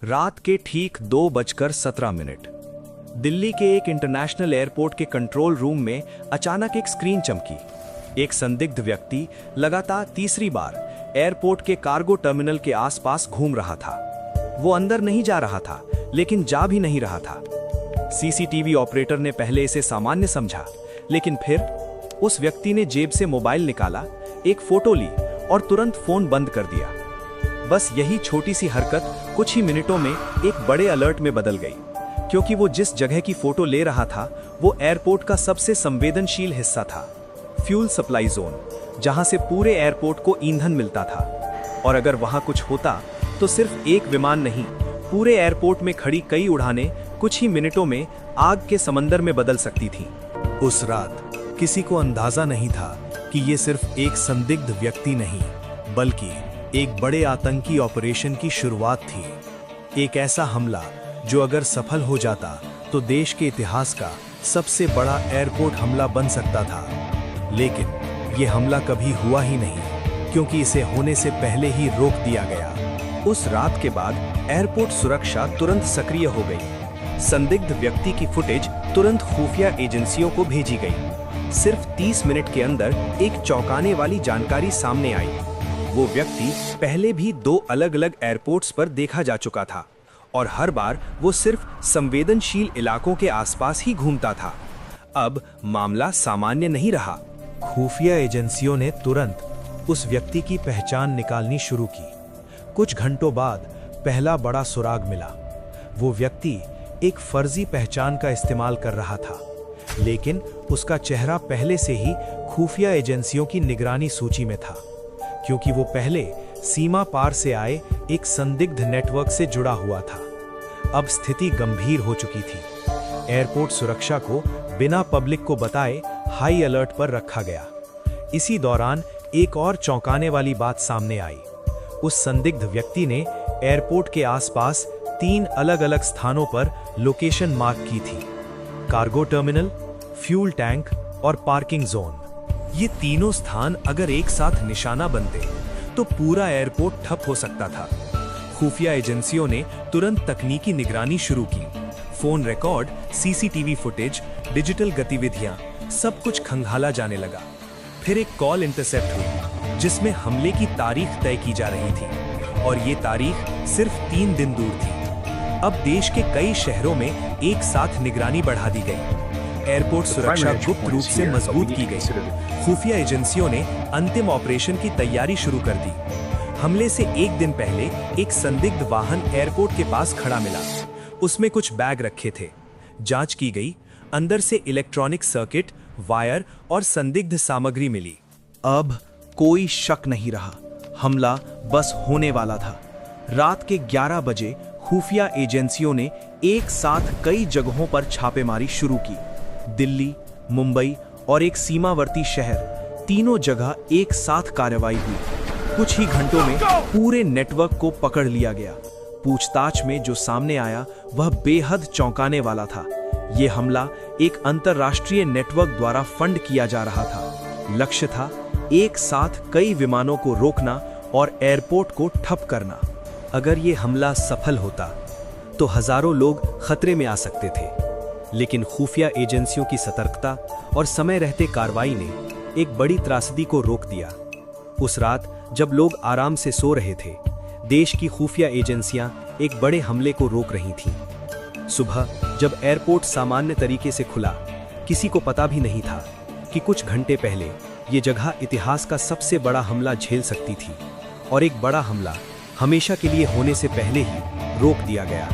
रात के ठीक 2:17 दिल्ली के एक इंटरनेशनल एयरपोर्ट के कंट्रोल रूम में अचानक एक स्क्रीन चमकी। एक संदिग्ध व्यक्ति लगातार तीसरी बार एयरपोर्ट के कार्गो टर्मिनल के आसपास घूम रहा था। वो अंदर नहीं जा रहा था, लेकिन जा भी नहीं रहा था। सीसीटीवी ऑपरेटर ने पहले इसे सामान्य समझा, लेकिन फिर उस व्यक्ति ने जेब से मोबाइल निकाला, एक फोटो ली और तुरंत फोन बंद कर दिया। बस यही छोटी सी हरकत कुछ ही मिनटों में एक बड़े अलर्ट में बदल गई, क्योंकि वो जिस जगह की फोटो ले रहा था वो एयरपोर्ट का सबसे संवेदनशील हिस्सा था, फ्यूल सप्लाई जोन, जहां से पूरे एयरपोर्ट को ईंधन मिलता था। और अगर वहां कुछ होता तो सिर्फ एक विमान नहीं, पूरे एयरपोर्ट में खड़ी कई उड़ानें कुछ ही मिनटों में आग के समंदर में बदल सकती थीं। उस रात किसी को अंदाजा नहीं था कि ये सिर्फ एक संदिग्ध व्यक्ति नहीं, बल्कि एक बड़े आतंकी ऑपरेशन की शुरुआत थी। एक ऐसा हमला जो अगर सफल हो जाता तो देश के इतिहास का सबसे बड़ा एयरपोर्ट हमला बन सकता था। लेकिन ये हमला कभी हुआ ही नहीं, क्योंकि इसे होने से पहले ही रोक दिया गया। उस रात के बाद एयरपोर्ट सुरक्षा तुरंत सक्रिय हो गई। संदिग्ध व्यक्ति की फुटेज तुरंत खुफिया एजेंसियों को भेजी गई। सिर्फ 30 मिनट के अंदर एक चौंकाने वाली जानकारी सामने आई। वो व्यक्ति पहले भी 2 अलग-अलग एयरपोर्ट्स पर देखा जा चुका था, और हर बार वो सिर्फ संवेदनशील इलाकों के आसपास ही घूमता था। अब मामला सामान्य नहीं रहा। खुफिया एजेंसियों ने तुरंत उस व्यक्ति की पहचान निकालनी शुरू की। कुछ घंटों बाद पहला बड़ा सुराग मिला। वो व्यक्ति एक फर्जी पहचान का इस्तेमाल कर रहा था, लेकिन उसका चेहरा पहले से ही खुफिया एजेंसियों की निगरानी सूची में था, क्योंकि वो पहले सीमा पार से आए एक संदिग्ध नेटवर्क से जुड़ा हुआ था। अब स्थिति गंभीर हो चुकी थी। एयरपोर्ट सुरक्षा को बिना पब्लिक को बताए हाई अलर्ट पर रखा गया। इसी दौरान एक और चौंकाने वाली बात सामने आई। उस संदिग्ध व्यक्ति ने एयरपोर्ट के आसपास 3 अलग-अलग स्थानों पर लोकेशन मार्क की थी: कार्गो टर्मिनल, फ्यूल टैंक और पार्किंग जोन। ये तीनों स्थान अगर एक साथ निशाना बनते तो पूरा एयरपोर्ट ठप हो सकता था। खुफिया एजेंसियों ने तुरंत तकनीकी निगरानी शुरू की। Phone record, CCTV footage, digital गतिविधियां, सब कुछ खंगाला जाने लगा। फिर एक कॉल इंटरसेप्ट हुई, जिसमें हमले की तारीख तय की जा रही थी, और ये तारीख सिर्फ 3 दिन दूर थी। अब देश के कई शहरों में एक साथ निगरानी बढ़ा दी गई। एयरपोर्ट सुरक्षा गुप्त रूप से मजबूत की गई। खुफिया एजेंसियों ने अंतिम ऑपरेशन की तैयारी शुरू कर दी। हमले से एक दिन पहले एक संदिग्ध वाहन एयरपोर्ट के पास खड़ा मिला। उसमें कुछ बैग रखे थे। जांच की गई, अंदर से इलेक्ट्रॉनिक सर्किट, वायर और संदिग्ध सामग्री मिली। अब कोई शक नहीं रहा, हमला बस होने वाला था। रात के 11 बजे खुफिया एजेंसियों ने एक साथ कई जगहों पर छापेमारी शुरू की। दिल्ली, मुंबई और एक सीमावर्ती शहर, तीनों जगह एक साथ कार्रवाई हुई। कुछ ही घंटों में पूरे नेटवर्क को पकड़ लिया गया। पूछताछ में जो सामने आया वह बेहद चौंकाने वाला था। यह हमला एक अंतर्राष्ट्रीय नेटवर्क द्वारा फंड किया जा रहा था। लक्ष्य था एक साथ कई विमानों को रोकना और एयरपोर्ट को ठप करना। अगर ये हमला सफल होता तो हजारों लोग खतरे में आ सकते थे, लेकिन खुफिया एजेंसियों की सतर्कता और समय रहते कार्रवाई ने एक बड़ी त्रासदी को रोक दिया। उस रात जब लोग आराम से सो रहे थे, देश की खुफिया एजेंसियां एक बड़े हमले को रोक रही थीं। सुबह जब एयरपोर्ट सामान्य तरीके से खुला, किसी को पता भी नहीं था कि कुछ घंटे पहले ये जगह इतिहास का सबसे बड़ा हमला झेल सकती थी, और एक बड़ा हमला हमेशा के लिए होने से पहले ही रोक दिया गया।